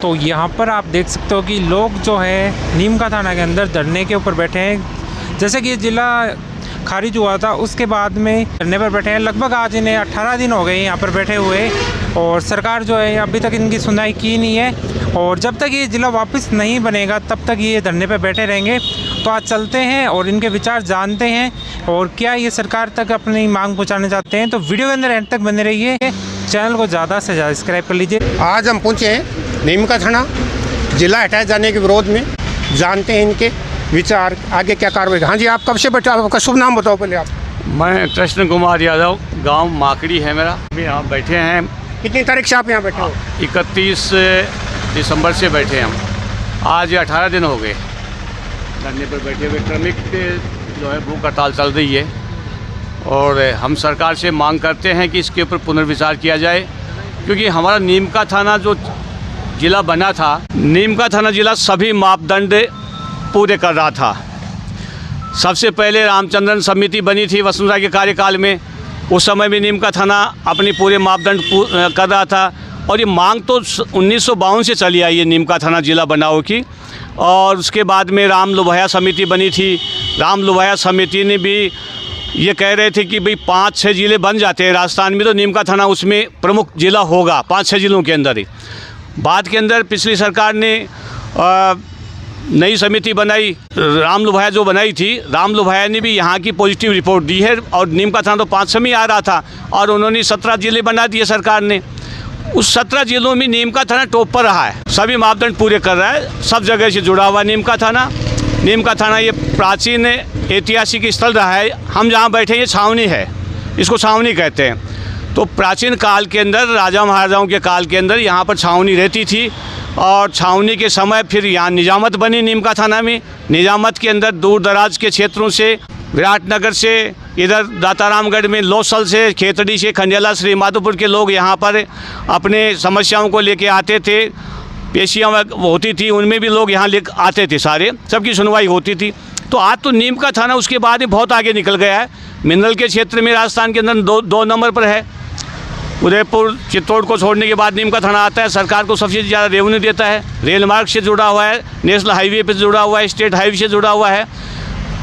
तो यहाँ पर आप देख सकते हो कि लोग जो है नीम का थाना के अंदर धरने के ऊपर बैठे हैं। जैसे कि ये ज़िला खारिज हुआ था उसके बाद में धरने पर बैठे हैं। लगभग आज इन्हें 18 दिन हो गए यहाँ पर बैठे हुए और सरकार जो है अभी तक इनकी सुनवाई की नहीं है और जब तक ये ज़िला वापस नहीं बनेगा तब तक ये धरने पर बैठे रहेंगे। तो आज चलते हैं और इनके विचार जानते हैं और क्या ये सरकार तक अपनी मांग पहुँचाना चाहते हैं। तो वीडियो के अंदर एंड तक बने रहिए, चैनल को ज़्यादा से ज़्यादा सब्सक्राइब कर लीजिए। आज हम पहुँचे हैं नीम का थाना, जिला हटाए जाने के विरोध में। जानते हैं इनके विचार, आगे क्या कार्रवाई। हाँ जी, आप कब से बैठे, आपका शुभ नाम बताओ पहले आप। मैं कृष्ण कुमार यादव, गांव माकड़ी है मेरा। अभी यहाँ बैठे हैं। कितनी तारीख से आप यहाँ बैठे हो? 31 दिसंबर से बैठे हैं हम। आज 18 दिन हो गए धरने पर बैठे हुए। क्रमिक जो है भूख हड़ताल चल रही है और हम सरकार से मांग करते हैं कि इसके ऊपर पुनर्विचार किया जाए, क्योंकि हमारा नीम का थाना जो जिला बना था, नीम का थाना जिला सभी मापदंड पूरे कर रहा था। सबसे पहले रामचंद्रन समिति बनी थी वसुंधरा के कार्यकाल में, उस समय भी नीम का थाना अपनी पूरे मापदंड कर रहा था और ये मांग तो 1952 से चली आई है नीम का थाना जिला बनाओ की। और उसके बाद में राम लोभया समिति बनी थी। राम लोभया समिति ने भी ये कह रहे थे कि भाई 5-6 ज़िले बन जाते हैं राजस्थान में तो नीम का थाना उसमें प्रमुख जिला होगा 5-6 ज़िलों के अंदर ही। बाद के अंदर पिछली सरकार ने नई समिति बनाई, राम लोभया जो बनाई थी, राम लोभया ने भी यहाँ की पॉजिटिव रिपोर्ट दी है और नीम का थाना तो 5 में आ रहा था और उन्होंने 17 ज़िले बना दिए सरकार ने। उस 17 ज़िलों में नीम का थाना टॉप पर रहा है, सभी मापदंड पूरे कर रहा है, सब जगह से जुड़ा हुआ नीम का थाना। नीम का थाना ये प्राचीन ऐतिहासिक स्थल रहा है। हम जहाँ बैठे ये छावनी है, इसको छावनी कहते हैं। तो प्राचीन काल के अंदर राजा महाराजाओं के काल के अंदर यहाँ पर छावनी रहती थी और छावनी के समय फिर यहाँ निजामत बनी नीम का थाना में। निजामत के अंदर दूर दराज के क्षेत्रों से, विराटनगर से, इधर दातारामगढ़ में लोसल से, खेतड़ी से, खंडेला, श्री माधोपुर के लोग यहाँ पर अपने समस्याओं को लेके आते थे। पेशियाँ होती थी, उनमें भी लोग यहाँ ले आते थे, सारे सबकी सुनवाई होती थी। तो आज तो नीम का थाना उसके बाद ही बहुत आगे निकल गया है। मिनरल के क्षेत्र में राजस्थान के अंदर दो नंबर पर है। उदयपुर चित्तौड़ को छोड़ने के बाद नीम का थाना आता है। सरकार को सबसे ज़्यादा रेवेन्यू देता है, रेल मार्ग से जुड़ा हुआ है, नेशनल हाईवे पे जुड़ा हुआ है, स्टेट हाईवे से जुड़ा हुआ है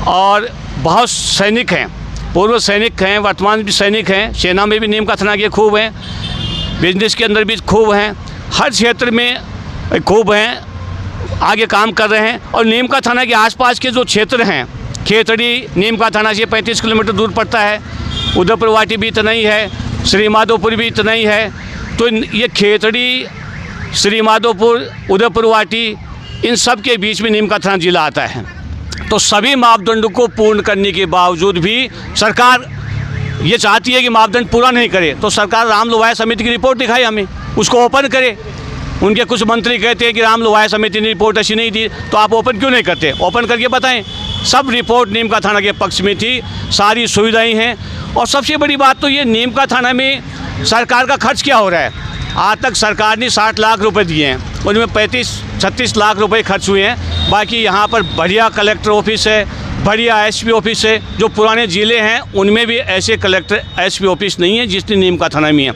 और बहुत सैनिक हैं, पूर्व सैनिक हैं, वर्तमान भी सैनिक हैं। सेना में भी नीम का थाना के खूब हैं, बिजनेस के अंदर भी खूब हैं, हर क्षेत्र में खूब हैं, आगे काम कर रहे हैं। और नीम का थाना के आसपास के जो क्षेत्र हैं, खेतड़ी नीम का थाना से 35 किलोमीटर दूर पड़ता है, उदयपुर वाटी भी इतना ही है, श्री माधोपुर भी इतना ही है। तो ये खेतड़ी, श्री माधोपुर, उदयपुर वाटी, इन सब के बीच में नीम का थाना जिला आता है। तो सभी मापदंडों को पूर्ण करने के बावजूद भी सरकार ये चाहती है कि मापदंड पूरा नहीं करे। तो सरकार राम लोभया समिति की रिपोर्ट दिखाए हमें, उसको ओपन करे। उनके कुछ मंत्री कहते हैं कि राम लोभया समिति ने रिपोर्ट ऐसी नहीं दी, तो आप ओपन क्यों नहीं करते? ओपन करके बताएं। सब रिपोर्ट नीम का थाना के पक्ष में थी, सारी सुविधाएं हैं। और सबसे बड़ी बात तो ये नीम का थाना में सरकार का खर्च क्या हो रहा है। आज तक सरकार ने 60 लाख रुपए दिए हैं, उनमें 35-36 लाख रुपए खर्च हुए हैं। बाकी यहाँ पर बढ़िया कलेक्टर ऑफिस है, बढ़िया एसपी ऑफिस है। जो पुराने ज़िले हैं उनमें भी ऐसे कलेक्टर एसपी ऑफिस नहीं है जितनी नीम का थाना में है।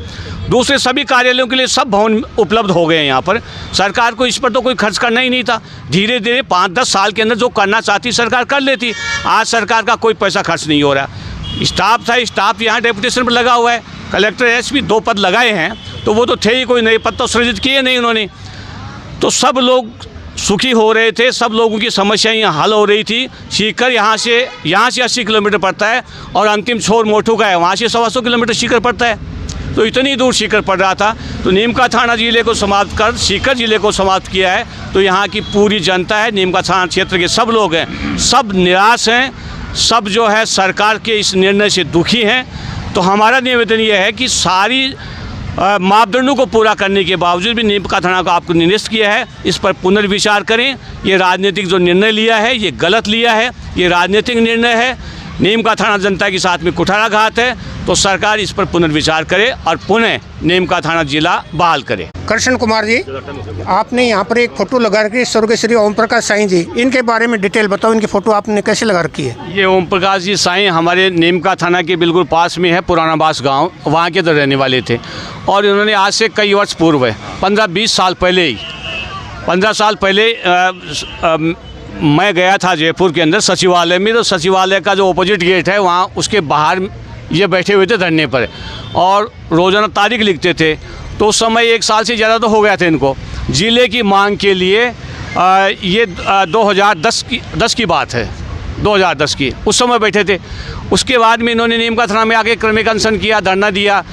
दूसरे सभी कार्यालयों के लिए सब भवन उपलब्ध हो गए हैं यहाँ पर। सरकार को इस पर तो कोई खर्च करना ही नहीं था। धीरे धीरे 5-10 साल के अंदर जो करना चाहती सरकार कर लेती। आज सरकार का कोई पैसा खर्च नहीं हो रहा। स्टाफ था, स्टाफ यहाँ डेपुटेशन पर लगा हुआ है। कलेक्टर एसपी 2 पद लगाए हैं, तो वो तो थे ही, कोई नए पद तो सृजित किए नहीं उन्होंने। तो सब लोग सुखी हो रहे थे, सब लोगों की समस्याएं यहाँ हल हो रही थी। सीकर यहाँ से 80 किलोमीटर पड़ता है और अंतिम छोर मोठू का है, वहाँ से 125 किलोमीटर सीकर पड़ता है। तो इतनी दूर सीकर पड़ रहा था। तो नीम का थाना जिले को समाप्त कर सीकर जिले को समाप्त किया है। तो यहाँ की पूरी जनता है, नीम का थाना क्षेत्र के सब लोग हैं, सब निराश हैं, सब जो है सरकार के इस निर्णय से दुखी हैं। तो हमारा निवेदन ये है कि सारी मापदंडों को पूरा करने के बावजूद भी नीम का थाना को आपको निरस्त किया है, इस पर पुनर्विचार करें। ये राजनीतिक जो निर्णय लिया है ये गलत लिया है, ये राजनीतिक निर्णय है। नीम का थाना जनता के साथ में कुठाराघात है। तो सरकार इस पर पुनर्विचार करे और पुनः नीम का थाना जिला बहाल करे। कृष्ण कुमार जी, आपने यहाँ पर एक फ़ोटो लगा रखी है स्वर्गीय श्री ओम प्रकाश साईं जी, इनके बारे में डिटेल बताओ। इनकी फ़ोटो आपने कैसे लगा रखी है? ये ओम प्रकाश जी साईं हमारे नीम का थाना के बिल्कुल पास में है, पुराना बास गाँव, वहाँ के तो रहने वाले थे। और इन्होंने आज से कई वर्ष पूर्व 15-20 साल पहले ही 15 साल पहले मैं गया था जयपुर के अंदर सचिवालय में, तो सचिवालय का जो ऑपोजिट गेट है वहाँ उसके बाहर ये बैठे हुए थे धरने पर और रोज़ाना तारीख लिखते थे। तो उस समय 1 साल से ज़्यादा तो हो गया था इनको। ज़िले की मांग के लिए ये 2010 की बात है, 2010 की, उस समय बैठे थे। उसके बाद में इन्होंने नीम का थाना में आके क्रमिक अनशन किया, धरना दिया।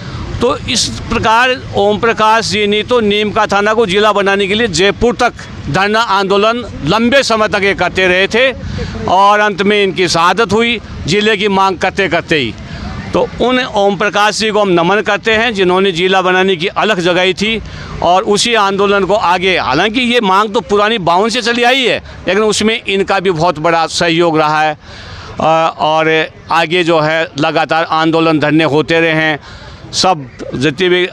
तो इस प्रकार ओम प्रकाश जी ने तो नीम का थाना को जिला बनाने के लिए जयपुर तक धरना आंदोलन लंबे समय तक ये करते रहे थे और अंत में इनकी शहादत हुई जिले की मांग करते करते ही। तो उन ओम प्रकाश जी को हम नमन करते हैं जिन्होंने जिला बनाने की अलख जगाई थी और उसी आंदोलन को आगे, हालांकि ये मांग तो पुरानी 52 से चली आई है, लेकिन उसमें इनका भी बहुत बड़ा सहयोग रहा है और आगे जो है लगातार आंदोलन धरने होते रहे हैं। सब जितनी भी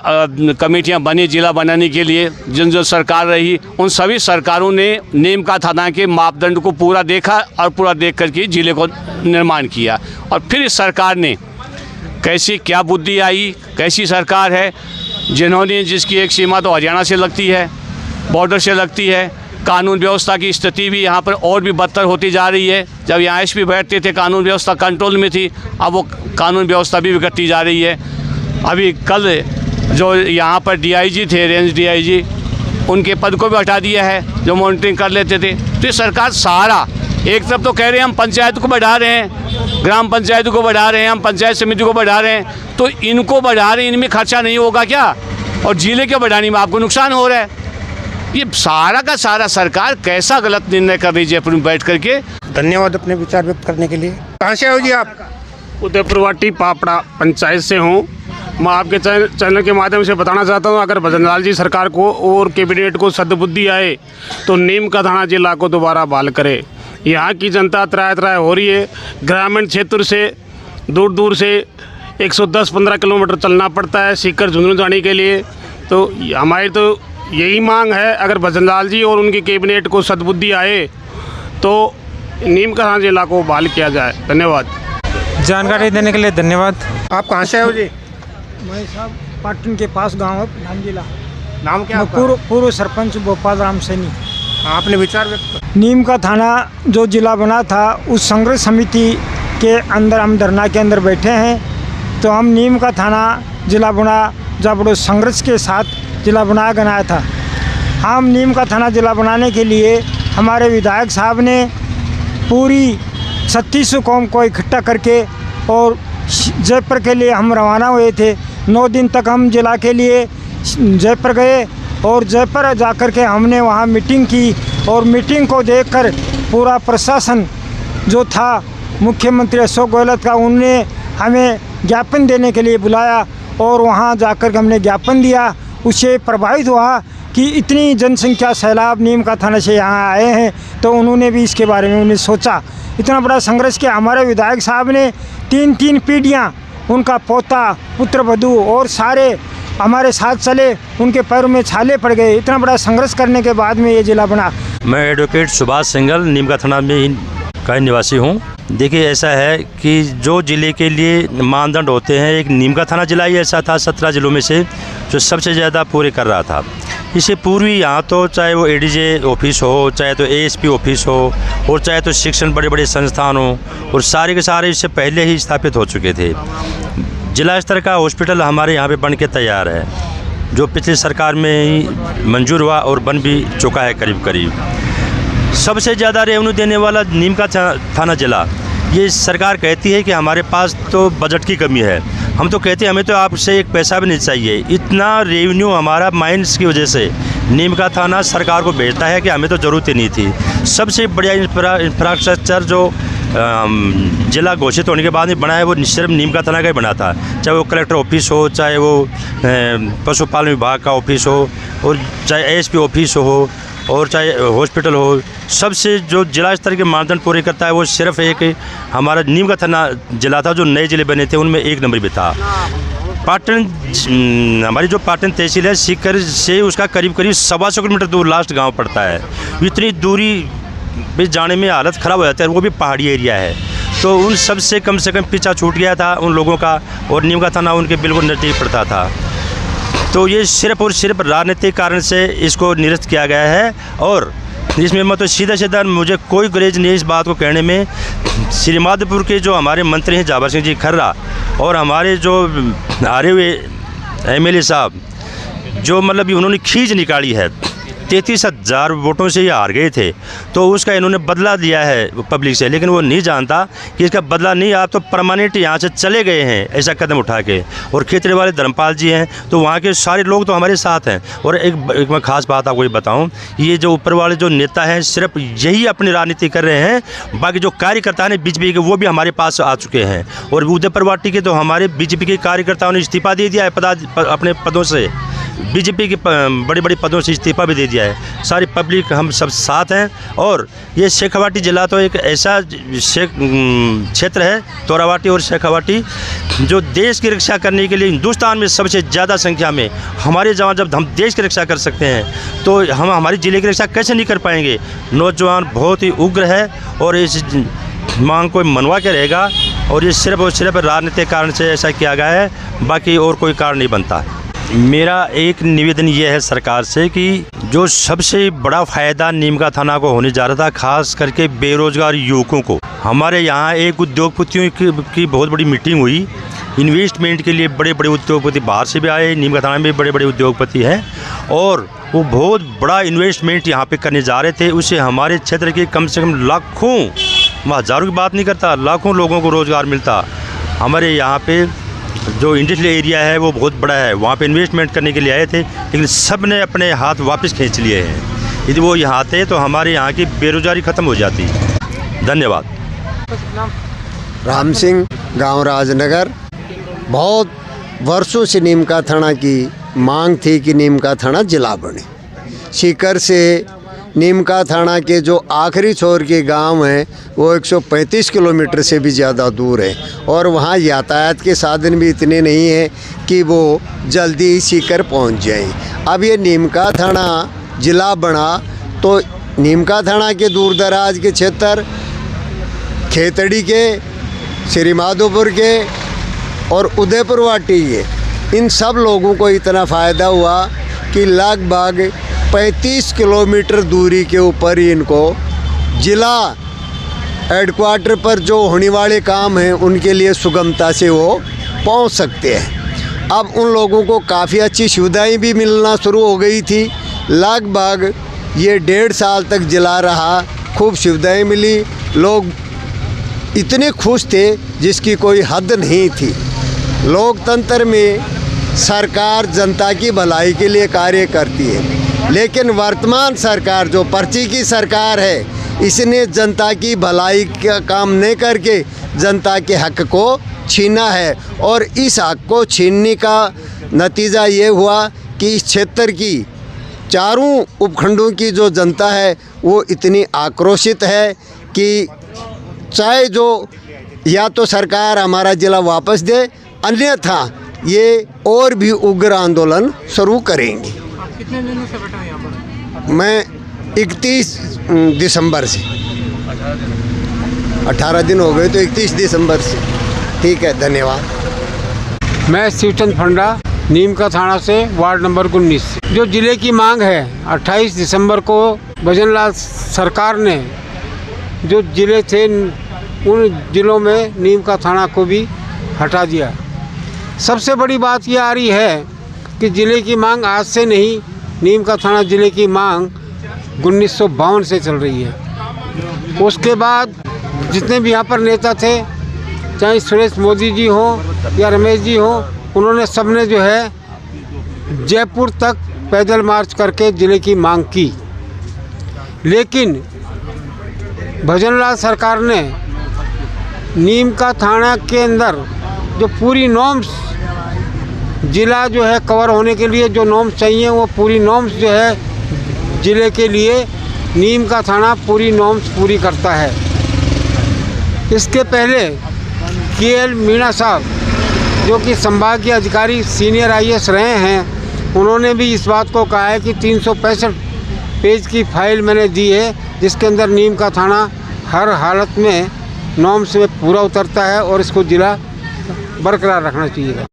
कमेटियां बनी जिला बनाने के लिए, जिन जो सरकार रही, उन सभी सरकारों ने नीम का थाना के मापदंड को पूरा देखा और पूरा देख करके जिले को निर्माण किया। और फिर इस सरकार ने कैसी क्या बुद्धि आई, कैसी सरकार है जिन्होंने, जिसकी एक सीमा तो हरियाणा से लगती है, बॉर्डर से लगती है। कानून व्यवस्था की स्थिति भी यहाँ पर और भी बदतर होती जा रही है। जब यहाँ एसपी बैठते थे कानून व्यवस्था कंट्रोल में थी, अब वो कानून व्यवस्था भी बिगड़ती जा रही है। अभी कल जो यहाँ पर डीआईजी थे, रेंज डीआईजी, उनके पद को भी हटा दिया है जो मॉनिटरिंग कर लेते थे। तो ये सरकार सारा, एक तरफ तो कह रहे हैं हम पंचायत को बढ़ा रहे हैं, ग्राम पंचायत को बढ़ा रहे हैं, हम पंचायत समिति को बढ़ा रहे हैं, तो इनको बढ़ा रहे हैं, इनमें खर्चा नहीं होगा क्या? और जिले के बढ़ाने में आपको नुकसान हो रहा है। ये सारा का सारा सरकार कैसा गलत निर्णय कर रही है जयपुर में बैठ करके। धन्यवाद अपने विचार व्यक्त करने के लिए। कहाँ से हो जी आप? उदयपुरवाटी पापड़ा पंचायत से हूँ। मैं आपके चैनल के माध्यम से बताना चाहता हूँ, अगर भजनलाल जी सरकार को और कैबिनेट को सद्बुद्धि आए तो नीम का थाना जिला को दोबारा बहाल करे। यहाँ की जनता त्राय हो रही है। ग्रामीण क्षेत्र से दूर दूर से 110-15 किलोमीटर चलना पड़ता है सीकर झुंझुनू जाने के लिए। तो हमारी तो यही मांग है, अगर भजनलाल जी और उनकी कैबिनेट को सद्बुद्धि आए तो नीम का थाना जिला को बहाल किया जाए। धन्यवाद। जानकारी देने के लिए धन्यवाद। आप कहाँ से हो जी? मैं साहब पाटन के पास गांव है, धाम जिला। नाम क्या आपका? पूर्व सरपंच गोपाल राम सैनी। आपने विचार व्यक्त। नीम का थाना जो जिला बना था, उस संघर्ष समिति के अंदर हम धरना के अंदर बैठे हैं। तो हम नीम का थाना जिला बना, जब बड़ो संघर्ष के साथ जिला बनाया था। हम नीम का थाना जिला बनाने के लिए हमारे विधायक साहब ने पूरी 36 कौम को इकट्ठा करके और जयपुर के लिए हम रवाना हुए थे। 9 दिन तक हम जिला के लिए जयपुर गए और जयपुर जाकर के हमने वहाँ मीटिंग की और मीटिंग को देखकर पूरा प्रशासन जो था, मुख्यमंत्री अशोक गहलोत का, उनने हमें ज्ञापन देने के लिए बुलाया और वहाँ जाकर के हमने ज्ञापन दिया। उससे प्रभावित हुआ कि इतनी जनसंख्या सैलाब नीम का थाना से यहाँ आए हैं, तो उन्होंने भी इसके बारे में उन्हें सोचा। इतना बड़ा संघर्ष किया। हमारे विधायक साहब ने 3 पीढ़ियाँ, उनका पोता, पुत्र वधू और सारे हमारे साथ चले, उनके पैरों में छाले पड़ गए। इतना बड़ा संघर्ष करने के बाद में ये जिला बना। मैं एडवोकेट सुभाष सिंघल नीम का थाना में का निवासी हूँ। देखिए, ऐसा है कि जो ज़िले के लिए मानदंड होते हैं, एक नीम का थाना जिला ही ऐसा था 17 ज़िलों में से जो सबसे ज़्यादा पूरे कर रहा था। इससे पूर्वी यहाँ तो चाहे वो एडीजे ऑफिस हो, चाहे तो एएसपी ऑफिस हो, और चाहे तो शिक्षण बड़े बड़े संस्थान हो, और सारे के सारे इससे पहले ही स्थापित हो चुके थे। जिला स्तर का हॉस्पिटल हमारे यहाँ पे बन के तैयार है, जो पिछली सरकार में ही मंजूर हुआ और बन भी चुका है करीब करीब। सबसे ज़्यादा रेवेन्यू देने वाला नीम का थाना जिला। ये सरकार कहती है कि हमारे पास तो बजट की कमी है, हम तो कहते हैं हमें तो आपसे एक पैसा भी नहीं चाहिए। इतना रेवेन्यू हमारा माइंस की वजह से नीम का थाना सरकार को भेजता है कि हमें तो ज़रूरत ही नहीं थी। सबसे बढ़िया इंफ्रास्ट्रक्चर जो जिला घोषित होने के बाद में बना है, वो सिर्फ नीम का थाना का ही बना था। चाहे वो कलेक्टर ऑफिस हो, चाहे वो पशुपालन विभाग का ऑफिस हो, और चाहे एएसपी ऑफिस हो, और चाहे हॉस्पिटल हो, सबसे जो जिला स्तर के मानदंड पूरे करता है वो सिर्फ एक हमारा नीम का थाना जिला था। जो नए जिले बने थे उनमें 1 नंबर भी था। पाटन, हमारी जो पाटन तहसील है, सीकर से उसका करीब 125 किलोमीटर दूर लास्ट गांव पड़ता है। इतनी दूरी भी जाने में हालत ख़राब हो जाती है, वो भी पहाड़ी एरिया है। तो उन सब से कम पीछा छूट गया था उन लोगों का, और नीम का थाना उनके बिल्कुल नज़दीक पड़ता था। तो ये सिर्फ और सिर्फ राजनीतिक कारण से इसको निरस्त किया गया है। और इसमें मतलब सीधा मुझे कोई गुरेज नहीं इस बात को कहने में। श्री माधोपुर के जो हमारे मंत्री हैं जाबर सिंह जी खर्रा और हमारे जो हारे हुए MLA साहब जो मतलब उन्होंने खींच निकाली है, 33,000 वोटों से ये हार गए थे, तो उसका इन्होंने बदला दिया है पब्लिक से। लेकिन वो नहीं जानता कि इसका बदला नहीं, आप तो परमानेंट यहाँ से चले गए हैं ऐसा कदम उठा के। और खेतरे वाले धर्मपाल जी हैं, तो वहाँ के सारे लोग तो हमारे साथ हैं। और एक मैं ख़ास बात आपको ये बताऊँ, ये जो ऊपर वाले जो नेता हैं सिर्फ यही अपनी राजनीति कर रहे हैं, बाकी जो कार्यकर्ता हैं बीजेपी के वो भी हमारे पास आ चुके हैं। और उदयपुर वाटी के तो हमारे बीजेपी के कार्यकर्ताओं ने इस्तीफा दे दिया है अपने पदों से, बीजेपी के बड़े बड़े पदों से इस्तीफा भी दे दिया है। सारी पब्लिक हम सब साथ हैं। और ये शेखावाटी ज़िला तो एक ऐसा क्षेत्र है, तोरावाटी और शेखावाटी, जो देश की रक्षा करने के लिए हिंदुस्तान में सबसे ज़्यादा संख्या में हमारे जवान, जब हम देश की रक्षा कर सकते हैं तो हम हमारे ज़िले की रक्षा कैसे नहीं कर पाएंगे। नौजवान बहुत ही उग्र है और इस मांग को मनवा के रहेगा। और ये सिर्फ और सिर्फ राजनीतिक कारण से ऐसा किया गया है, बाकी और कोई कारण नहीं बनता। मेरा एक निवेदन ये है सरकार से कि जो सबसे बड़ा फ़ायदा नीमका थाना को होने जा रहा था, खास करके बेरोज़गार युवकों को। हमारे यहाँ एक उद्योगपतियों की बहुत बड़ी मीटिंग हुई, इन्वेस्टमेंट के लिए बड़े बड़े उद्योगपति बाहर से भी आए, नीमका थाना में बड़े बड़े उद्योगपति हैं और वो बहुत बड़ा इन्वेस्टमेंट यहाँ पे करने जा रहे थे। उससे हमारे क्षेत्र के कम से कम लाखों, मैं हज़ारों की बात नहीं करता, लाखों लोगों को रोज़गार मिलता। हमारे यहाँ पे जो इंडस्ट्रियल एरिया है वो बहुत बड़ा है, वहाँ पे इन्वेस्टमेंट करने के लिए आए थे, लेकिन सब ने अपने हाथ वापस खींच लिए हैं। यदि वो यहाँ आते तो हमारे यहाँ की बेरोजगारी ख़त्म हो जाती। धन्यवाद। राम सिंह, गांव राजनगर। बहुत वर्षों से नीमका थाना की मांग थी कि नीमका थाना जिला बने। सीकर से नीमका थाना के जो आखिरी छोर के गांव हैं वो 135 किलोमीटर से भी ज़्यादा दूर है और वहाँ यातायात के साधन भी इतने नहीं हैं कि वो जल्दी सीकर पहुँच जाएं। अब ये नीमका थाना ज़िला बना तो नीमका थाना के दूर दराज के क्षेत्र, खेतड़ी के, श्री माधोपुर के और उदयपुर वाटी के, इन सब लोगों को इतना फ़ायदा हुआ कि लगभग 35 किलोमीटर दूरी के ऊपर ही इनको जिला हेडक्वार्टर पर जो होने वाले काम हैं उनके लिए सुगमता से वो पहुंच सकते हैं। अब उन लोगों को काफ़ी अच्छी सुविधाएं भी मिलना शुरू हो गई थी। लगभग ये 1.5 साल तक जिला रहा, खूब सुविधाएं मिली, लोग इतने खुश थे जिसकी कोई हद नहीं थी। लोकतंत्र में सरकार जनता की भलाई के लिए कार्य करती है, लेकिन वर्तमान सरकार जो पर्ची की सरकार है, इसने जनता की भलाई का काम नहीं करके जनता के हक को छीना है। और इस हक को छीनने का नतीजा ये हुआ कि इस क्षेत्र की चारों उपखंडों की जो जनता है वो इतनी आक्रोशित है कि चाहे जो या तो सरकार हमारा ज़िला वापस दे, अन्यथा ये और भी उग्र आंदोलन शुरू करेंगे। आप कितने दिनों से बैठे हैं यहाँ पर? मैं 31 दिसंबर से, 18 दिन हो गए तो 31 दिसंबर से। ठीक है, धन्यवाद। मैं शिवचंद फंडा, नीमका थाना से, वार्ड नंबर 19 से। जो ज़िले की मांग है, 28 दिसंबर को भजनलाल सरकार ने जो ज़िले थे उन ज़िलों में नीमका थाना को भी हटा दिया। सबसे बड़ी बात ये आ रही है कि ज़िले की मांग आज से नहीं, नीमका थाना ज़िले की मांग 1952 से चल रही है। उसके बाद जितने भी यहाँ पर नेता थे, चाहे सुरेश मोदी जी हों या रमेश जी हों, उन्होंने सबने जो है जयपुर तक पैदल मार्च करके ज़िले की मांग की। लेकिन भजनलाल सरकार ने नीमका थाना के अंदर जो पूरी नॉर्म्स, ज़िला जो है कवर होने के लिए जो नॉर्म्स चाहिए, वो पूरी नॉर्म्स जो है ज़िले के लिए नीमका थाना पूरी नॉर्म्स पूरी करता है। इसके पहले KL मीणा साहब, जो कि संभागीय अधिकारी सीनियर IAS रहे हैं, उन्होंने भी इस बात को कहा है कि 365 पेज की फाइल मैंने दी है, जिसके अंदर नीमका थाना हर हालत में नॉर्म्स में पूरा उतरता है और इसको ज़िला बरकरार रखना चाहिए।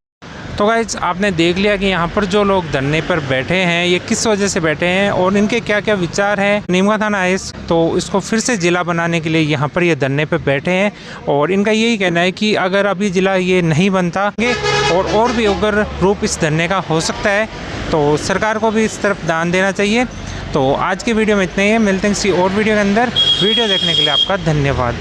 तो गाइस आपने देख लिया कि यहाँ पर जो लोग धरने पर बैठे हैं ये किस वजह से बैठे हैं और इनके क्या क्या विचार हैं। नीम का थाना है तो इसको फिर से ज़िला बनाने के लिए यहाँ पर ये धरने पर बैठे हैं और इनका यही कहना है कि अगर अभी ज़िला ये नहीं बनता और भी उग्र रूप इस धरने का हो सकता है तो सरकार को भी इस तरफ ध्यान देना चाहिए। तो आज के वीडियो में इतने ही है, मिलते हैं किसी और वीडियो के अंदर। वीडियो देखने के लिए आपका धन्यवाद।